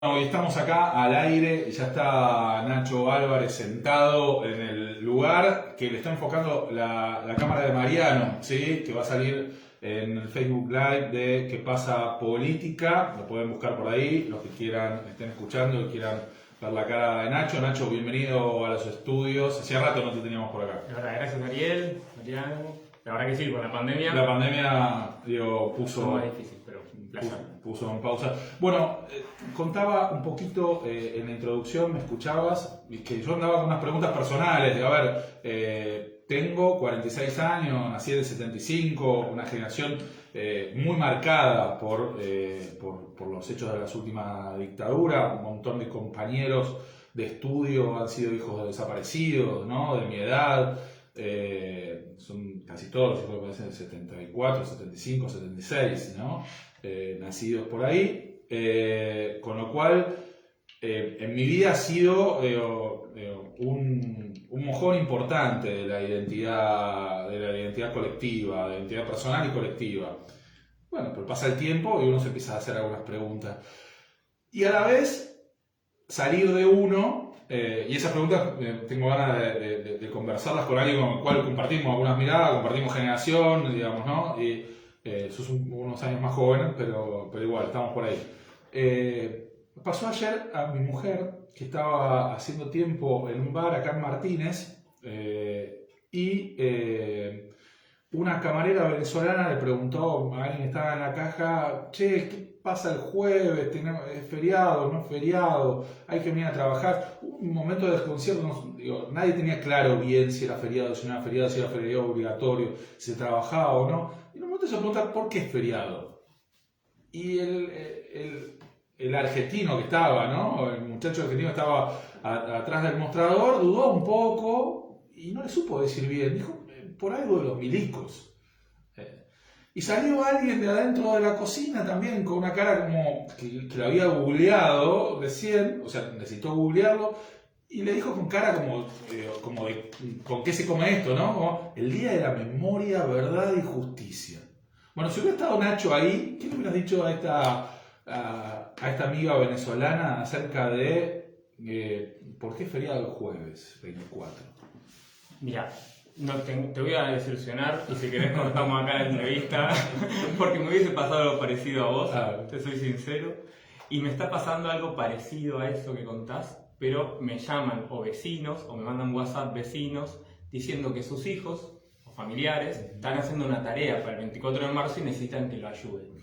Hoy estamos acá al aire, ya está Nacho Álvarez sentado en el lugar que le está enfocando la cámara de Mariano, ¿sí? Que va a salir en el Facebook Live de Que pasa política, lo pueden buscar por ahí, los que quieran, estén escuchando y quieran ver la cara de Nacho. Nacho, bienvenido a los estudios, hacía rato no te teníamos por acá. La verdad, gracias Ariel, Mariano. La verdad que sí, con la pandemia La pandemia, digo, fue más difícil, pero un placer. puso en pausa. Bueno, contaba un poquito en la introducción, me escuchabas, y que yo andaba con unas preguntas personales. De, a ver, tengo 46 años, nací en el 75, una generación muy marcada por los hechos de las últimas dictaduras. Un montón de compañeros de estudio han sido hijos de desaparecidos, ¿no? De mi edad. Son casi todos, yo creo que parecen 74, 75, 76, ¿no? Nacidos por ahí, con lo cual en mi vida ha sido un mojón importante de la identidad colectiva, de la identidad personal y colectiva. Bueno, pero pasa el tiempo y uno se empieza a hacer algunas preguntas. Y a la vez, salir de uno. Y esas preguntas tengo ganas de conversarlas con alguien con el cual compartimos algunas miradas, compartimos generación, digamos, ¿no? Y sos unos años más joven, pero igual, estamos por ahí. Pasó ayer a mi mujer, que estaba haciendo tiempo en un bar acá en Martínez, y una camarera venezolana le preguntó a alguien que estaba en la caja: che, ¿qué pasa el jueves? ¿Es feriado? ¿No es feriado? ¿Hay que venir a trabajar? Hubo un momento de desconcierto, digo, nadie tenía claro bien si era feriado, si no era feriado, si era feriado obligatorio, si se trabajaba o no. Y en un momento se pregunta: ¿por qué es feriado? Y el argentino que estaba, ¿no? El muchacho argentino que estaba atrás del mostrador, dudó un poco y no le supo decir bien. Dijo: por algo de los milicos. Y salió alguien de adentro de la cocina también con una cara como que lo había googleado recién, o sea, necesitó googlearlo, y le dijo con cara como de ¿con qué se come esto, no? Como el día de la memoria, verdad y justicia. Bueno, si hubiera estado Nacho ahí, ¿qué le hubieras dicho a esta amiga venezolana acerca de por qué es feriado el jueves 24? Mira, no, te voy a desilusionar y si querés cortamos acá la entrevista porque me hubiese pasado algo parecido a vos, te soy sincero, y me está pasando algo parecido a eso que contás, pero me llaman o vecinos o me mandan WhatsApp vecinos diciendo que sus hijos o familiares están haciendo una tarea para el 24 de marzo y necesitan que lo ayuden.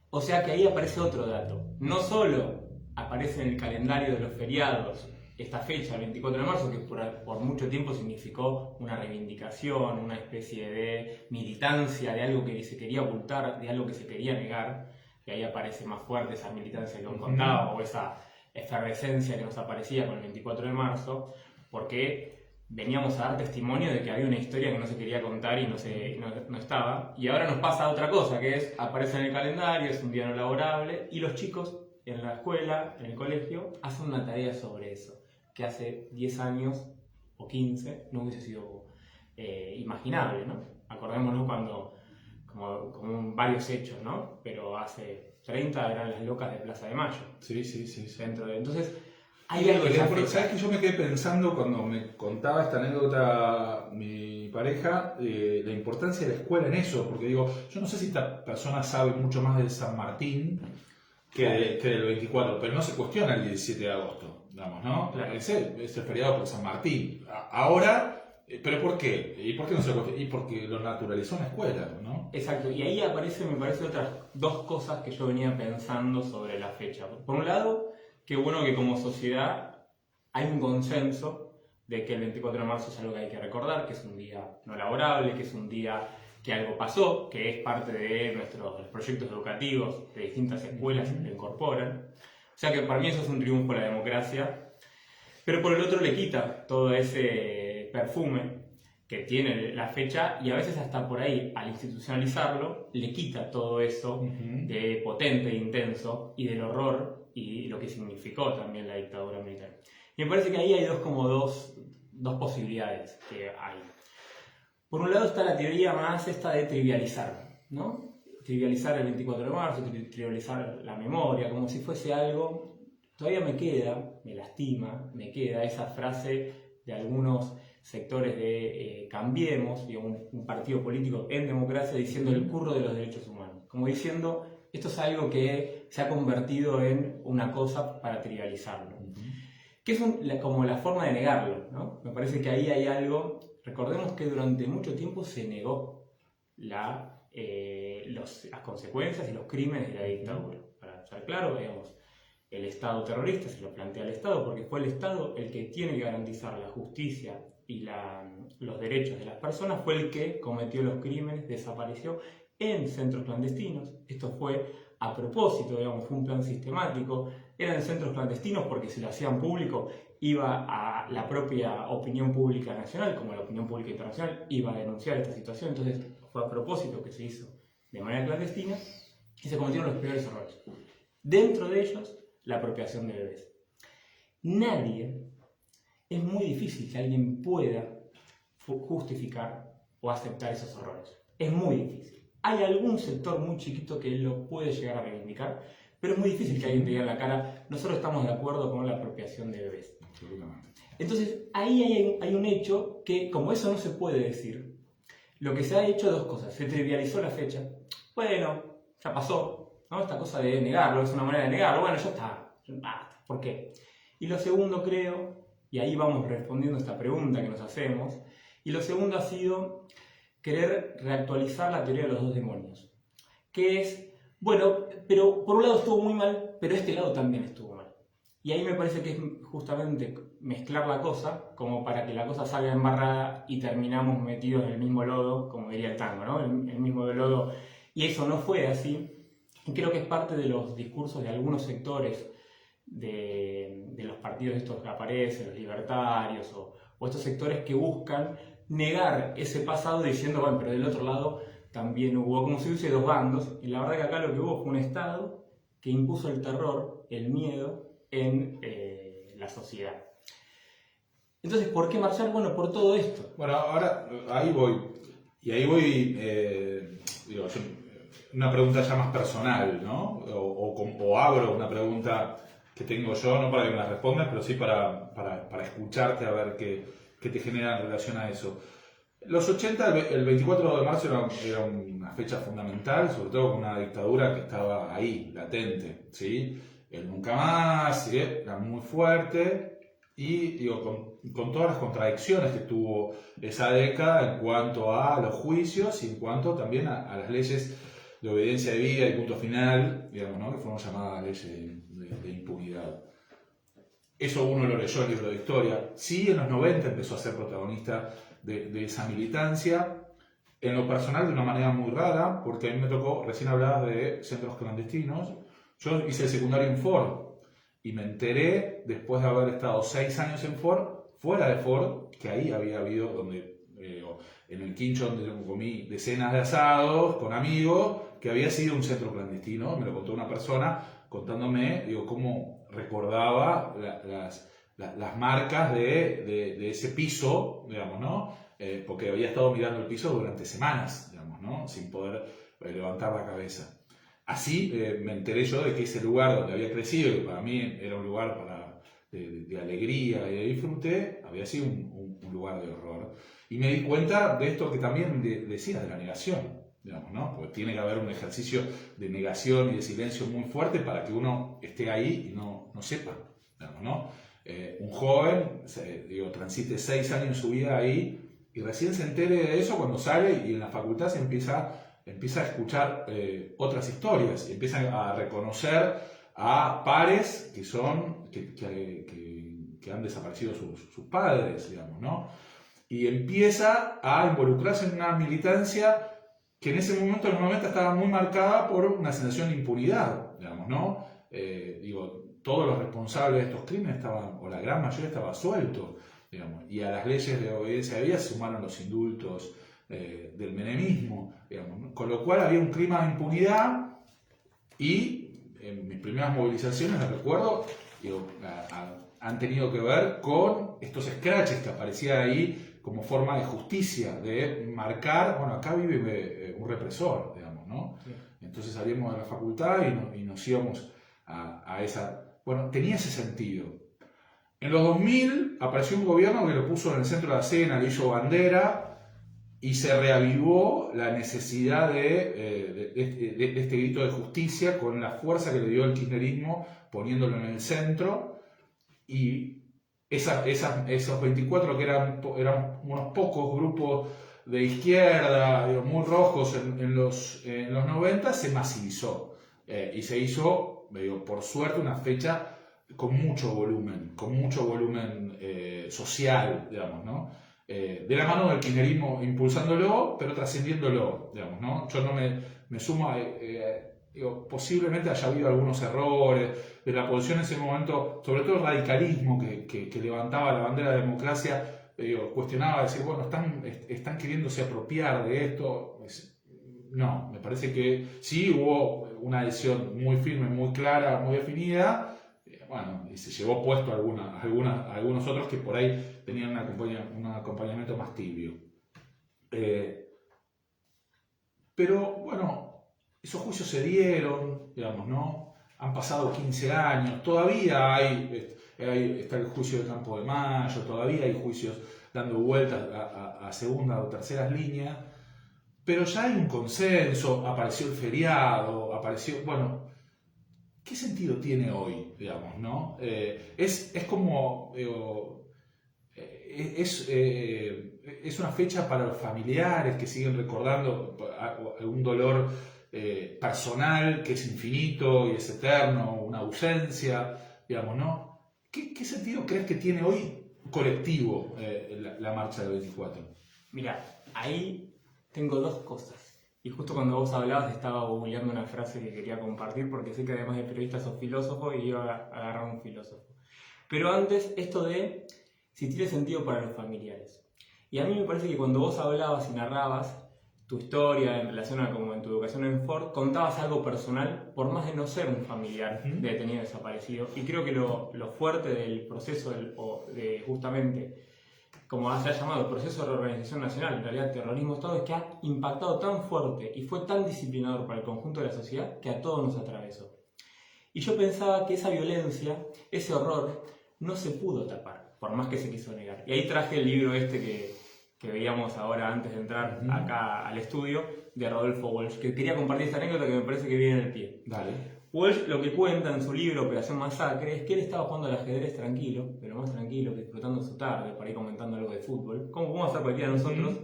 O sea que ahí aparece otro dato. No solo aparece en el calendario de los feriados esta fecha, el 24 de marzo, que por mucho tiempo significó una reivindicación, una especie de militancia de algo que se quería ocultar, de algo que se quería negar, y ahí aparece más fuerte esa militancia que os contaba, o esa efervescencia que nos aparecía con el 24 de marzo, porque veníamos a dar testimonio de que había una historia que no se quería contar y no estaba. Y ahora nos pasa otra cosa, que es, aparece en el calendario, es un día no laborable, y los chicos en la escuela, en el colegio, hacen una tarea sobre eso, que hace 10 años o 15 no hubiese sido imaginable, ¿no? Acordémonos cuando, como varios hechos, ¿no? Pero hace 30 eran las locas de Plaza de Mayo. Sí. Entonces, hay algo de esa fecha. ¿Sabes que yo me quedé pensando cuando me contaba esta anécdota mi pareja, la importancia de la escuela en eso? Porque digo, yo no sé si esta persona sabe mucho más de San Martín que del 24, pero no se cuestiona el 17 de agosto, digamos, ¿no? Claro. Es el feriado por San Martín. Ahora, ¿pero por qué? ¿Y por qué no se cuestiona? Y porque lo naturalizó en la escuela, ¿no? Exacto, y ahí aparecen, me parece, otras dos cosas que yo venía pensando sobre la fecha. Por un lado, qué bueno que como sociedad hay un consenso de que el 24 de marzo es algo que hay que recordar, que es un día no laborable, que es un día que algo pasó, que es parte de nuestros proyectos educativos de distintas escuelas que lo incorporan. O sea que para mí eso es un triunfo de la democracia, pero por el otro le quita todo ese perfume que tiene la fecha y a veces hasta por ahí, al institucionalizarlo, le quita todo eso de potente e intenso y del horror y lo que significó también la dictadura militar. Y me parece que ahí hay dos posibilidades que hay. Por un lado está la teoría más esta de trivializar, ¿no? Trivializar el 24 de marzo, trivializar la memoria, como si fuese algo todavía me lastima, me queda esa frase de algunos sectores de Cambiemos, digamos, un partido político en democracia, diciendo el curro de los derechos humanos. Como diciendo, esto es algo que se ha convertido en una cosa para trivializarlo. Que es como la forma de negarlo, ¿no? Me parece que ahí hay algo. Recordemos que durante mucho tiempo se negó las consecuencias y los crímenes de la dictadura. Para ser claro, digamos, el Estado terrorista se lo plantea al Estado porque fue el Estado el que tiene que garantizar la justicia y los derechos de las personas, fue el que cometió los crímenes, desapareció en centros clandestinos. Esto fue a propósito, digamos, fue un plan sistemático. Eran centros clandestinos porque si lo hacían público iba a la propia opinión pública nacional, como la opinión pública internacional, iba a denunciar esta situación. Entonces fue a propósito que se hizo de manera clandestina y se cometieron los peores errores. Dentro de ellos, la apropiación de bebés. Es muy difícil que alguien pueda justificar o aceptar esos errores. Es muy difícil. Hay algún sector muy chiquito que lo puede llegar a reivindicar, pero es muy difícil que alguien te diga en la cara, nosotros estamos de acuerdo con la apropiación de bebés. Entonces, ahí hay un hecho que, como eso no se puede decir, lo que se ha hecho dos cosas. Se trivializó la fecha. Bueno, ya pasó, ¿no? Esta cosa de negarlo, es una manera de negarlo. Bueno, ya está. Basta. ¿Por qué? Y lo segundo, creo, y ahí vamos respondiendo a esta pregunta que nos hacemos, y lo segundo ha sido querer reactualizar la teoría de los dos demonios. Que es, bueno, pero por un lado estuvo muy mal, pero este lado también estuvo mal. Y ahí me parece que es justamente mezclar la cosa como para que la cosa salga embarrada y terminamos metidos en el mismo lodo, como diría el tango, ¿no? El mismo lodo. Y eso no fue así. Y creo que es parte de los discursos de algunos sectores de los partidos estos que aparecen, los libertarios o estos sectores que buscan negar ese pasado diciendo, bueno, pero del otro lado también hubo, como si hubiese dos bandos. Y la verdad que acá lo que hubo fue un Estado que impuso el terror, el miedo en la sociedad. Entonces, ¿por qué marchar? Bueno, por todo esto. Bueno, ahora ahí voy. Y ahí voy, digo, una pregunta ya más personal, ¿no? O abro una pregunta que tengo yo, no para que me la respondas, pero sí para escucharte a ver qué te genera en relación a eso. Los 80, el 24 de marzo era una fecha fundamental, sobre todo con una dictadura que estaba ahí, latente, ¿sí? El nunca más, ¿sí? Era muy fuerte y digo, con todas las contradicciones que tuvo esa década en cuanto a los juicios y en cuanto también a las leyes de obediencia de vida y punto final, digamos, ¿no? Que fueron llamadas leyes de impunidad. Eso uno lo leyó en el libro de historia. Sí, en los 90 empezó a ser protagonista de esa militancia. En lo personal, de una manera muy rara, porque a mí me tocó, recién hablar de centros clandestinos. Yo hice el secundario en Ford y me enteré, después de haber estado 6 años en Ford, fuera de Ford, que ahí había habido, en el quincho donde comí decenas de asados con amigos, que había sido un centro clandestino. Me lo contó una persona contándome, cómo recordaba las marcas de ese piso, digamos, ¿no? Porque había estado mirando el piso durante semanas, digamos, ¿no? Sin poder levantar la cabeza. Así me enteré yo de que ese lugar donde había crecido, que para mí era un lugar de alegría y de disfrute, había sido un lugar de horror. Y me di cuenta de esto que también decías, de la negación, digamos, ¿no? Porque tiene que haber un ejercicio de negación y de silencio muy fuerte para que uno esté ahí y no sepa, digamos, ¿no? Un joven, transite 6 años en su vida ahí y recién se entere de eso cuando sale y en la facultad se empieza a escuchar otras historias y empieza a reconocer a pares que han desaparecido sus padres, digamos, ¿no? Y empieza a involucrarse en una militancia que en ese momento, en los 90, estaba muy marcada por una sensación de impunidad, digamos, ¿no? Todos los responsables de estos crímenes estaban, o la gran mayoría estaba suelto, digamos, y a las leyes de obediencia de vida se sumaron los indultos del menemismo, digamos, ¿no? Con lo cual había un clima de impunidad y en mis primeras movilizaciones, me recuerdo, han tenido que ver con estos scratches que aparecían ahí como forma de justicia, de marcar, bueno, acá vive un represor, digamos, ¿no? Sí. Entonces salíamos de la facultad y nos íbamos a esa bueno, tenía ese sentido. En los 2000 apareció un gobierno que lo puso en el centro de la escena, le hizo bandera, y se reavivó la necesidad de este grito de justicia con la fuerza que le dio el kirchnerismo, poniéndolo en el centro. Y esos 24 que eran unos pocos grupos de izquierda, muy rojos en los 90, se masivizó. Y se hizo, por suerte, una fecha con mucho volumen social, digamos, ¿no? De la mano del kirchnerismo impulsándolo, pero trascendiéndolo, digamos, ¿no? Yo no me sumo a... posiblemente haya habido algunos errores de la oposición en ese momento, sobre todo el radicalismo que levantaba la bandera de la democracia, cuestionaba, decir, bueno, están queriéndose apropiar de esto. No, me parece que sí hubo una adhesión muy firme, muy clara, muy definida. Bueno, y se llevó puesto a algunos otros que por ahí tenían un acompañamiento más tibio. Pero bueno, esos juicios se dieron, digamos, ¿no? Han pasado 15 años, todavía está el juicio de Campo de Mayo, todavía hay juicios dando vueltas a segunda o terceras líneas, pero ya hay un consenso, apareció el feriado, bueno, ¿qué sentido tiene hoy, digamos, no? Es como, es una fecha para los familiares que siguen recordando algún dolor personal que es infinito y es eterno, una ausencia, digamos, ¿no? ¿Qué sentido crees que tiene hoy colectivo la marcha del 24? Mira, ahí tengo dos cosas. Y justo cuando vos hablabas estaba googleando una frase que quería compartir porque sé que además de periodista sos filósofo y iba a agarrar un filósofo. Pero antes, esto de si tiene sentido para los familiares. Y a mí me parece que cuando vos hablabas y narrabas tu historia en relación a como en tu educación en Ford, contabas algo personal, por más de no ser un familiar de detenido desaparecido. Y creo que lo fuerte del proceso de justamente, como se ha llamado, el proceso de reorganización nacional, en realidad terrorismo Estado, es que ha impactado tan fuerte y fue tan disciplinador para el conjunto de la sociedad que a todos nos atravesó. Y yo pensaba que esa violencia, ese horror, no se pudo tapar, por más que se quiso negar. Y ahí traje el libro que veíamos ahora antes de entrar acá al estudio, de Rodolfo Walsh, que quería compartir esta anécdota que me parece que viene en el pie. Dale. Walsh lo que cuenta en su libro Operación Masacre es que él estaba jugando al ajedrez tranquilo, pero más tranquilo, disfrutando su tarde, por ahí comentando algo de fútbol, como podemos hacer cualquiera de nosotros,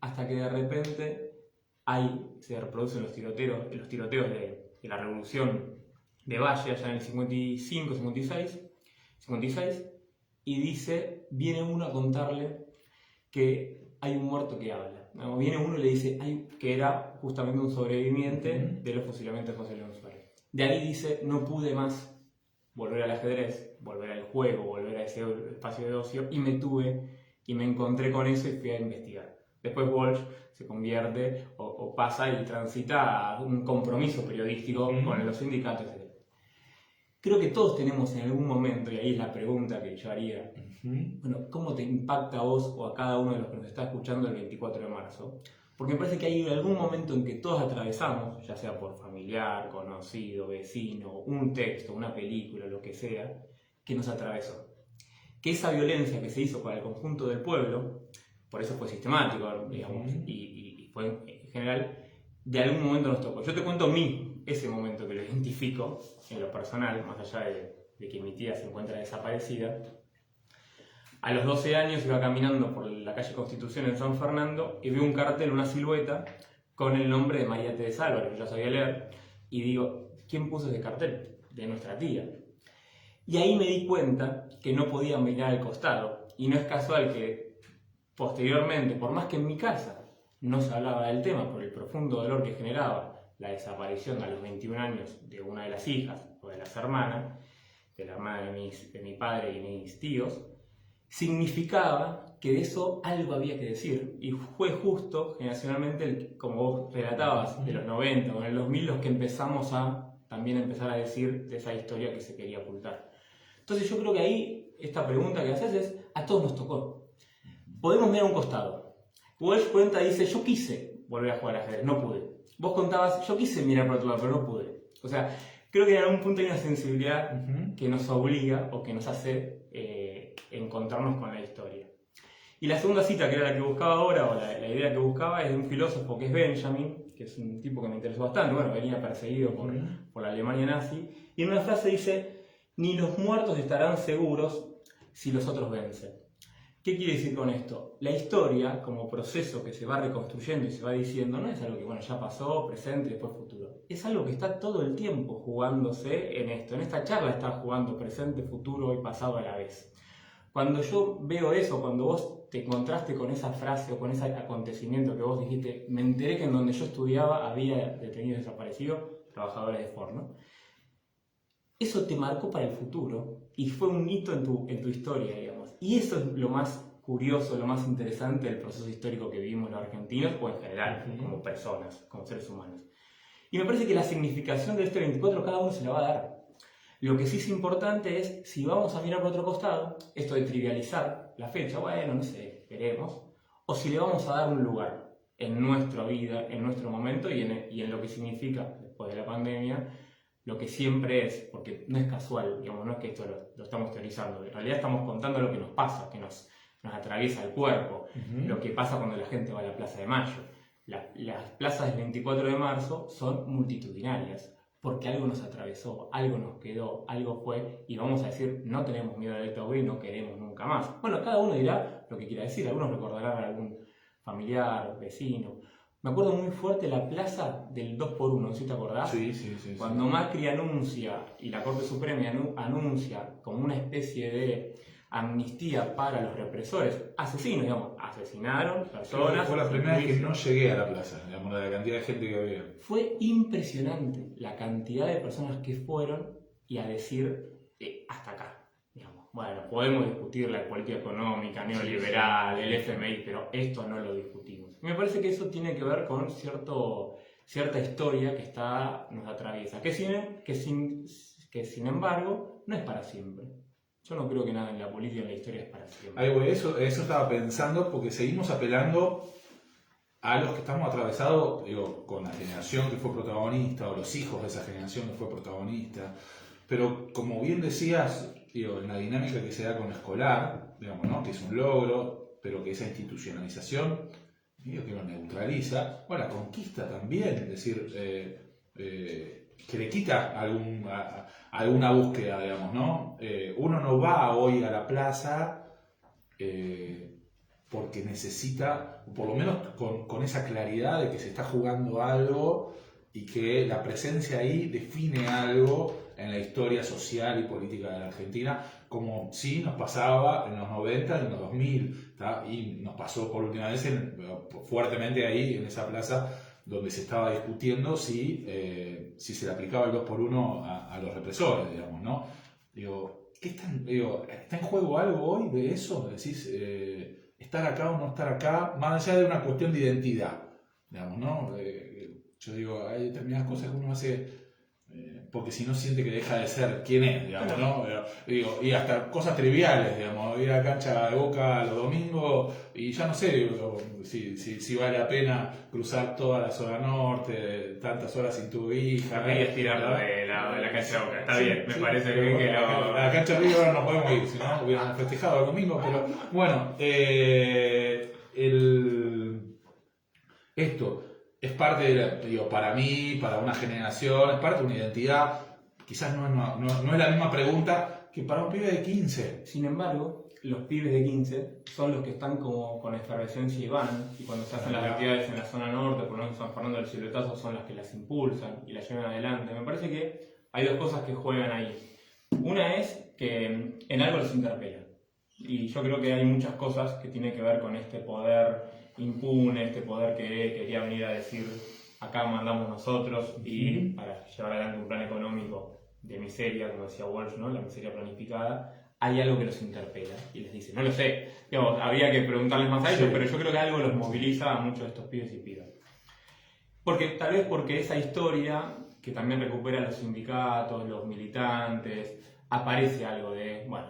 hasta que de repente se reproducen los tiroteos de la revolución de Valle, allá en el 55, 56, y dice, viene uno a contarle que hay un muerto que habla. Viene uno y le dice que era justamente un sobreviviente de los fusilamientos de José León Suárez. De ahí dice, no pude más volver al ajedrez, volver al juego, volver a ese espacio de ocio, y me encontré con eso y fui a investigar. Después Walsh se convierte o pasa y transita a un compromiso periodístico con los sindicatos, etc. Creo que todos tenemos en algún momento, y ahí es la pregunta que yo haría, bueno, ¿cómo te impacta a vos o a cada uno de los que nos está escuchando el 24 de marzo? Porque me parece que hay algún momento en que todos atravesamos, ya sea por familiar, conocido, vecino, un texto, una película, lo que sea, que nos atravesó. Que esa violencia que se hizo para el conjunto del pueblo, por eso fue sistemático, digamos, y fue en general, de algún momento nos tocó. Yo te cuento ese momento que lo identifico en lo personal, más allá de que mi tía se encuentra desaparecida. A los 12 años iba caminando por la calle Constitución en San Fernando y veo un cartel, una silueta, con el nombre de María Teresa Álvarez, que yo sabía leer, y digo, ¿quién puso ese cartel? De nuestra tía. Y ahí me di cuenta que no podía mirar al costado, y no es casual que posteriormente, por más que en mi casa no se hablaba del tema por el profundo dolor que generaba la desaparición a los 21 años de una de las hijas o de las hermanas, de la hermana de mi padre y mis tíos, significaba que de eso algo había que decir. Y fue justo, generacionalmente, como vos relatabas, de los 90 o en el 2000, los que empezamos a también empezar a decir de esa historia que se quería ocultar. Entonces yo creo que ahí, esta pregunta que haces es, a todos nos tocó. Podemos mirar a un costado. Walsh cuenta y dice, yo quise volver a jugar al ajedrez, no pude. Vos contabas, yo quise mirar para otro lado, pero no pude. O sea, creo que en algún punto hay una sensibilidad que nos obliga o que nos hace encontrarnos con la historia. Y la segunda cita, que era la que buscaba ahora, o la idea que buscaba, es de un filósofo que es Benjamin, que es un tipo que me interesó bastante, bueno, venía perseguido por la Alemania nazi, y en una frase dice: ni los muertos estarán seguros si los otros vencen. ¿Qué quiere decir con esto? La historia, como proceso que se va reconstruyendo y se va diciendo, no es algo que, bueno, ya pasó, presente y después futuro. Es algo que está todo el tiempo jugándose en esto. En esta charla está jugando presente, futuro y pasado a la vez. Cuando yo veo eso, cuando vos te encontraste con esa frase o con ese acontecimiento que vos dijiste, me enteré que en donde yo estudiaba había detenidos desaparecidos, trabajadores de Ford, ¿no? Eso te marcó para el futuro y fue un hito en tu historia, digamos. Y eso es lo más curioso, lo más interesante del proceso histórico que vivimos los argentinos, o en general, como personas, como seres humanos. Y me parece que la significación de este 24 cada uno se la va a dar. Lo que sí es importante es, si vamos a mirar por otro costado, esto de trivializar la fecha, bueno, no sé, veremos, o si le vamos a dar un lugar en nuestra vida, en nuestro momento y en lo que significa, después de la pandemia, lo que siempre es, porque no es casual, digamos, no es que esto lo estamos teorizando, en realidad estamos contando lo que nos pasa, que nos atraviesa el cuerpo, lo que pasa cuando la gente va a la Plaza de Mayo. Las plazas del 24 de marzo son multitudinarias, porque algo nos atravesó, algo nos quedó, algo fue, y vamos a decir, no tenemos miedo a la dictadura y no queremos nunca más. Bueno, cada uno dirá lo que quiera decir, algunos recordarán a algún familiar, vecino. Me acuerdo muy fuerte la plaza del 2x1, ¿no? ¿Sí te acordás? Sí. Cuando Macri anuncia, y la Corte Suprema anuncia como una especie de amnistía para los represores, asesinos, digamos, asesinaron personas. Fue la primera vez que no llegué a la plaza, digamos, la cantidad de gente que había. Fue impresionante la cantidad de personas que fueron y a decir, hasta acá. Digamos. Bueno, podemos discutir la política económica, neoliberal, el FMI, pero esto no lo discutimos. Y me parece que eso tiene que ver con cierta historia que nos atraviesa, que sin embargo no es para siempre. Yo no creo que nada en la política y en la historia es para siempre. Ahí, güey, eso estaba pensando, porque seguimos apelando a los que estamos atravesados, digo, con la generación que fue protagonista, o los hijos de esa generación que fue protagonista. Pero como bien decías, digo, en la dinámica que se da con la escolar, digamos, ¿no? Que es un logro, pero que esa institucionalización, digo, que lo neutraliza, bueno, la conquista también, es decir, que le quita alguna búsqueda, digamos, ¿no? Uno no va hoy a la plaza porque necesita, por lo menos con esa claridad de que se está jugando algo y que la presencia ahí define algo en la historia social y política de la Argentina, como sí nos pasaba en los 90 y en los 2000, ¿tá? Y nos pasó por última vez fuertemente ahí en esa plaza, donde se estaba discutiendo si se le aplicaba el 2x1 a los represores, digamos, ¿no? Digo, ¿está en juego algo hoy de eso? Decís, estar acá o no estar acá, más allá de una cuestión de identidad, digamos, ¿no? Yo digo, hay determinadas cosas que uno hace porque si no siente que deja de ser quien es, digamos, ¿no? Digo, y hasta cosas triviales, digamos, ir a la cancha de Boca los domingos y ya no sé digo, si vale la pena cruzar toda la zona norte, tantas horas sin tu hija. Hay que estirarlo de la cancha de Boca, está bien, me parece bien que lo... La cancha de Río ahora no podemos ir, si no hubiéramos festejado el domingo, pero bueno, esto es parte de para mí, para una generación, es parte de una identidad. Quizás no es la misma pregunta que para un pibe de 15. Sin embargo, los pibes de 15 son los que están como con efervescencia y van, y cuando se hacen las actividades en la zona norte, por ejemplo San Fernando del Silvetazo, son las que las impulsan y las llevan adelante. Me parece que hay dos cosas que juegan ahí. Una es que en algo los interpela. Y yo creo que hay muchas cosas que tienen que ver con este poder impune, este poder que quería venir a decir acá mandamos nosotros y para llevar adelante un plan económico de miseria, como decía Walsh, ¿no? La miseria planificada, hay algo que los interpela y les dice, no lo sé, digamos, habría que preguntarles más a ellos, pero yo creo que algo los moviliza a muchos de estos pibes y pibas. Tal vez porque esa historia, que también recupera los sindicatos, los militantes, aparece algo de, bueno,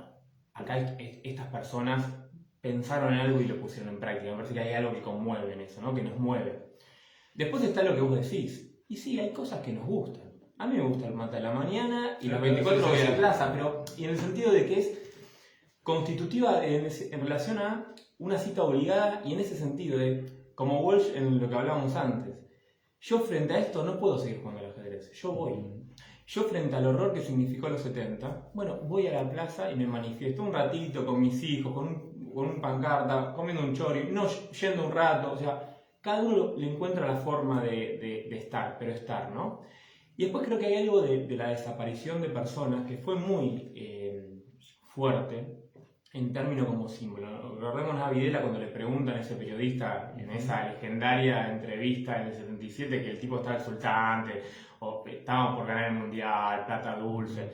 acá estas personas pensaron en algo y lo pusieron en práctica. Me parece que hay algo que conmueve en eso, ¿no? Que nos mueve. Después está lo que vos decís. Y sí, hay cosas que nos gustan. A mí me gusta el mate a la mañana y los 24 voy a la plaza, pero y en el sentido de que es constitutiva en relación a una cita obligada y en ese sentido de, como Walsh en lo que hablábamos antes, yo frente a esto no puedo seguir jugando al ajedrez, yo voy. Yo frente al horror que significó los 70, bueno, voy a la plaza y me manifiesto un ratito con mis hijos, con un pancarta, comiendo un chori, no yendo un rato, o sea, cada uno le encuentra la forma de estar, pero estar, ¿no? Y después creo que hay algo de la desaparición de personas que fue muy fuerte en términos como símbolo. Recordemos a Videla cuando le preguntan a ese periodista en esa legendaria entrevista en el 77 que el tipo estaba exultante, o estaban por ganar el mundial, plata dulce.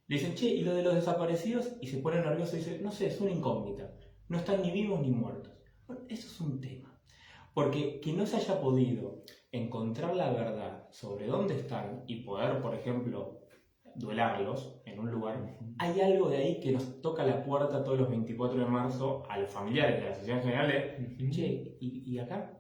Le dicen, che, ¿y lo de los desaparecidos? Y se pone nervioso y dice, no sé, es una incógnita. No están ni vivos ni muertos. Bueno, eso es un tema. Porque que no se haya podido encontrar la verdad sobre dónde están y poder, por ejemplo, duelarlos en un lugar, hay algo de ahí que nos toca la puerta todos los 24 de marzo a los familiares de la sociedad en general de, che, ¿y acá?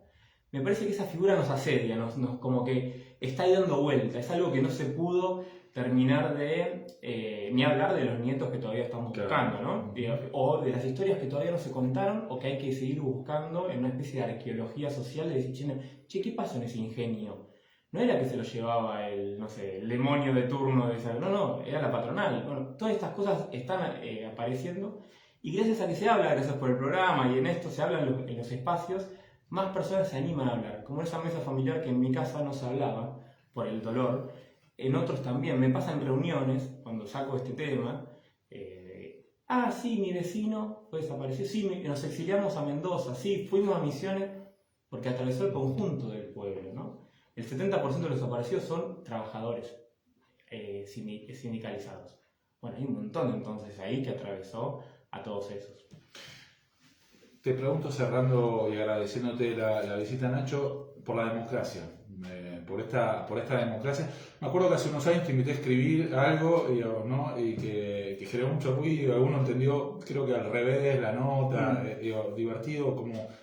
Me parece que esa figura nos asedia, nos como que está ahí dando vuelta, es algo que no se pudo terminar de, ni hablar de los nietos que todavía estamos buscando, ¿no? O de las historias que todavía no se contaron o que hay que seguir buscando en una especie de arqueología social de decir, che, ¿qué pasó en ese ingenio? No era que se lo llevaba el, no sé, el demonio de turno de esa, no, era la patronal. Bueno, todas estas cosas están apareciendo y gracias a que se habla, gracias por el programa y en esto se habla en los espacios, más personas se animan a hablar. Como esa mesa familiar que en mi casa no se hablaba por el dolor, en otros también. Me pasa en reuniones, cuando saco este tema, sí, mi vecino fue desaparecido, sí, nos exiliamos a Mendoza, sí, fuimos a Misiones, porque atravesó el conjunto del pueblo, ¿no? El 70% de los desaparecidos son trabajadores sindicalizados. Bueno, hay un montón entonces ahí que atravesó a todos esos. Te pregunto, cerrando y agradeciéndote la visita, Nacho, por la democracia, por esta democracia. Me acuerdo que hace unos años te invité a escribir algo ¿no? y que generó mucho ruido, alguno entendió, creo que al revés, la nota, divertido,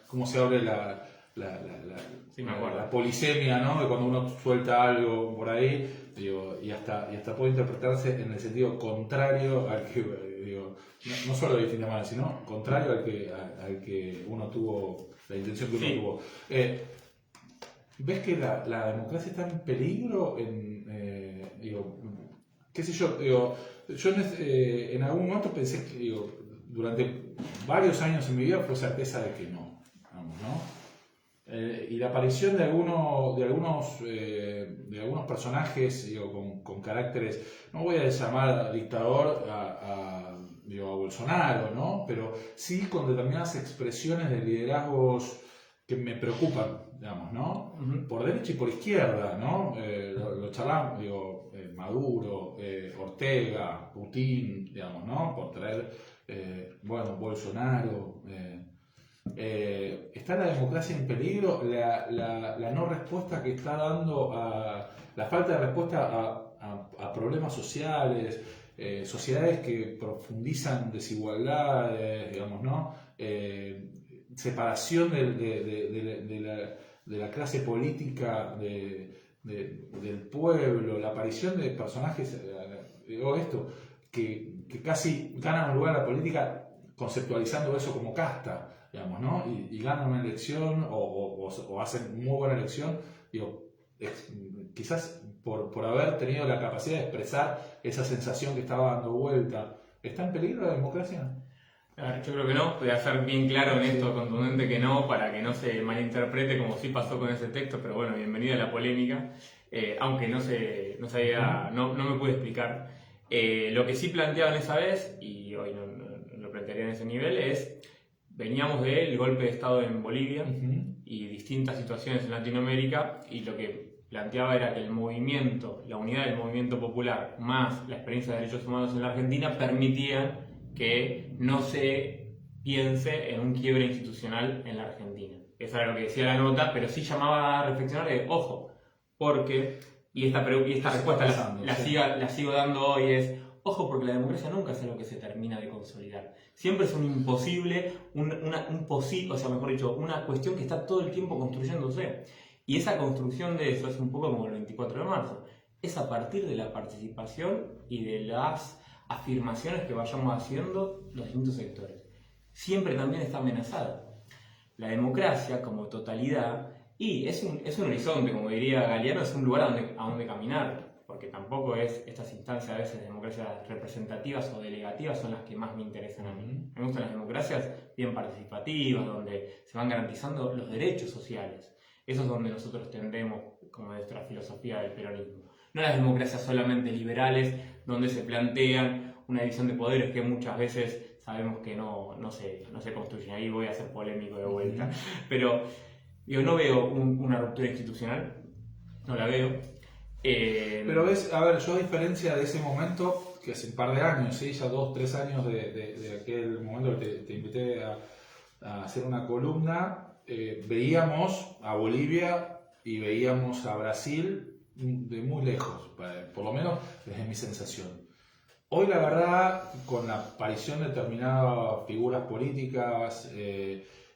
cómo se abre la polisemia, ¿no? De cuando uno suelta algo por ahí, y hasta puede interpretarse en el sentido contrario al que, no solo de distinta manera, sino contrario al que uno tuvo, la intención que uno tuvo. ¿Ves que la democracia está en peligro? ¿Qué sé yo? Yo en algún momento pensé que, durante varios años en mi vida fue certeza de que no, vamos, ¿no? Y la aparición de algunos personajes con caracteres, no voy a llamar dictador a Bolsonaro, ¿no? Pero sí con determinadas expresiones de liderazgos que me preocupan, digamos, ¿no? Por derecha y por izquierda, ¿no? Lo charlamos, Maduro, Ortega, Putin, digamos, ¿no? Por traer, Bolsonaro. ¿Está la democracia en peligro? La no respuesta que está dando la falta de respuesta a problemas sociales, sociedades que profundizan desigualdades, digamos, ¿no? Separación de la clase política del pueblo, la aparición de personajes, que casi ganan un lugar en la política conceptualizando eso como casta, digamos, ¿no? Y ganan una elección o hacen muy buena elección, quizás por haber tenido la capacidad de expresar esa sensación que estaba dando vuelta. ¿Está en peligro la democracia? Yo creo que no, voy a ser bien claro en esto, contundente que no, para que no se malinterprete como sí pasó con ese texto, pero bueno, bienvenida a la polémica, aunque no me pude explicar. Lo que sí planteaban esa vez, y hoy no lo plantearía en ese nivel, es, veníamos del golpe de Estado en Bolivia y distintas situaciones en Latinoamérica, y lo que planteaba era que el movimiento, la unidad del movimiento popular, más la experiencia de derechos humanos en la Argentina, permitían que no se piense en un quiebre institucional en la Argentina. Eso era lo que decía la nota, pero sí llamaba a reflexionar de, ojo, porque, y esta respuesta la sigo dando hoy, es, ojo, porque la democracia nunca es algo que se termina de consolidar. Siempre es un imposible, o sea, mejor dicho, una cuestión que está todo el tiempo construyéndose. Y esa construcción de eso es un poco como el 24 de marzo. es a partir de la participación y de las afirmaciones que vayamos haciendo los distintos sectores. Siempre también está amenazada. La democracia como totalidad, y es un horizonte, como diría Galeano, es un lugar a donde caminar, porque tampoco es estas instancias a veces de democracias representativas o delegativas son las que más me interesan a mí. Me gustan las democracias bien participativas, donde se van garantizando los derechos sociales. Eso es donde nosotros tendemos, como nuestra filosofía del peronismo. No las democracias solamente liberales, donde se plantean una división de poderes que muchas veces sabemos que no se construyen. Ahí voy a ser polémico de vuelta. Pero yo no veo una ruptura institucional, no la veo. Pero ves, a ver, yo a diferencia de ese momento, que hace un par de años, ¿sí? Ya 2, 3 años de aquel momento que te invité a hacer una columna, veíamos a Bolivia y veíamos a Brasil de muy lejos, por lo menos desde mi sensación. Hoy la verdad, con la aparición de determinadas figuras políticas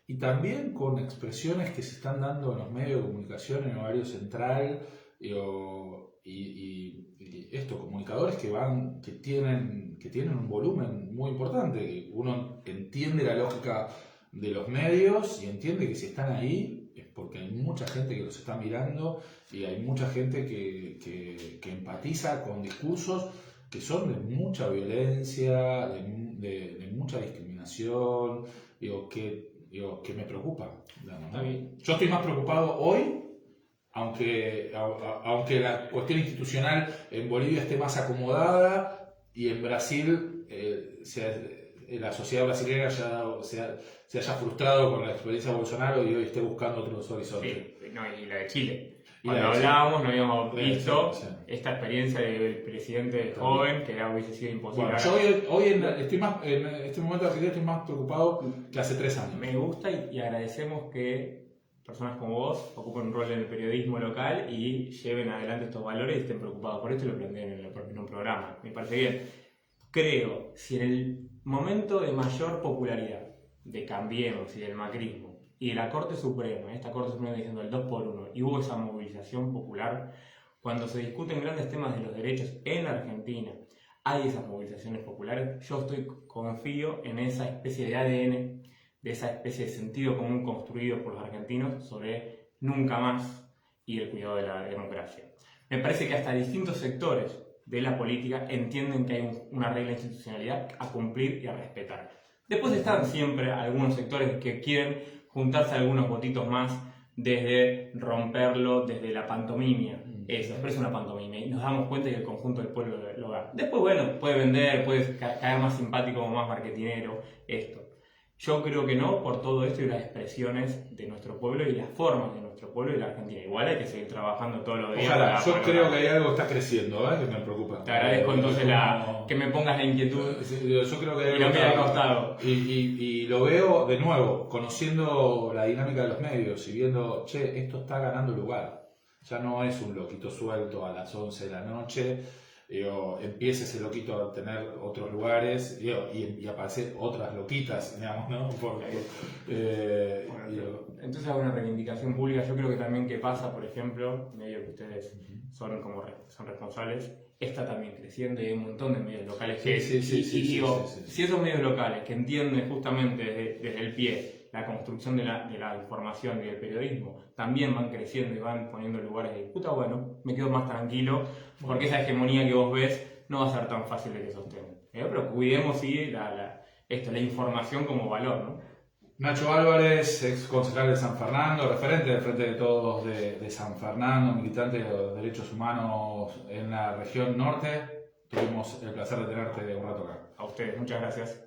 y también con expresiones que se están dando en los medios de comunicación, en el horario central, y estos comunicadores que tienen un volumen muy importante. Uno entiende la lógica de los medios y entiende que si están ahí es porque hay mucha gente que los está mirando y hay mucha gente que empatiza con discursos que son de mucha violencia, de mucha discriminación, que me preocupa. ¿No? Yo estoy más preocupado hoy, aunque la cuestión institucional en Bolivia esté más acomodada y en Brasil la sociedad brasileña se haya frustrado con la experiencia de Bolsonaro y hoy esté buscando otros horizontes. Sí, no, y la de Chile. Cuando hablábamos no habíamos visto esta experiencia del presidente joven que hubiese sido imposible. Bueno, yo en este momento de Argentina estoy más preocupado que hace 3 años. Me gusta y agradecemos que personas como vos ocupen un rol en el periodismo local y lleven adelante estos valores y estén preocupados por esto y lo planteen en un programa. Me parece bien. Creo, si en el momento de mayor popularidad de Cambiemos y del macrismo y de la Corte Suprema, esta Corte Suprema diciendo el 2x1, y hubo esa movilización popular, cuando se discuten grandes temas de los derechos en Argentina, hay esas movilizaciones populares, yo confío en esa especie de ADN, de esa especie de sentido común construido por los argentinos sobre nunca más y el cuidado de la democracia. Me parece que hasta distintos sectores de la política entienden que hay una regla de institucionalidad a cumplir y a respetar. Después están siempre algunos sectores que quieren juntarse algunos votitos más desde romperlo, desde la pantomimia. Eso, pero es una pantomimia y nos damos cuenta que el conjunto del pueblo lo da. Después, bueno, puede vender, puede caer más simpático o más marketinero, esto. Yo creo que no, por todo esto y las expresiones de nuestro pueblo y las formas de nuestro pueblo y la Argentina. Igual hay que seguir trabajando todos los días. Ojalá, yo creo que hay algo que está creciendo, que me preocupa. Te agradezco entonces que me pongas la inquietud. Yo creo que hay y lo mira al costado. Y lo veo de nuevo, conociendo la dinámica de los medios y viendo, esto está ganando lugar. Ya no es un loquito suelto a las 11 de la noche. Empieza ese loquito a tener otros lugares y aparecer otras loquitas, digamos, ¿no? Entonces hay una reivindicación pública. Yo creo que también que pasa, por ejemplo, medio que ustedes son responsables, está también creciendo y hay un montón de medios locales que si esos medios locales que entienden justamente desde el pie la construcción de la información y del periodismo también van creciendo y van poniendo lugares de disputa, bueno, me quedo más tranquilo porque esa hegemonía que vos ves no va a ser tan fácil de que sostenga. Pero cuidemos la información como valor, ¿no? Nacho Álvarez, ex concejal de San Fernando, referente del Frente de Todos de San Fernando, militante de los derechos humanos en la región norte. Tuvimos el placer de tenerte un rato acá. A ustedes, muchas gracias.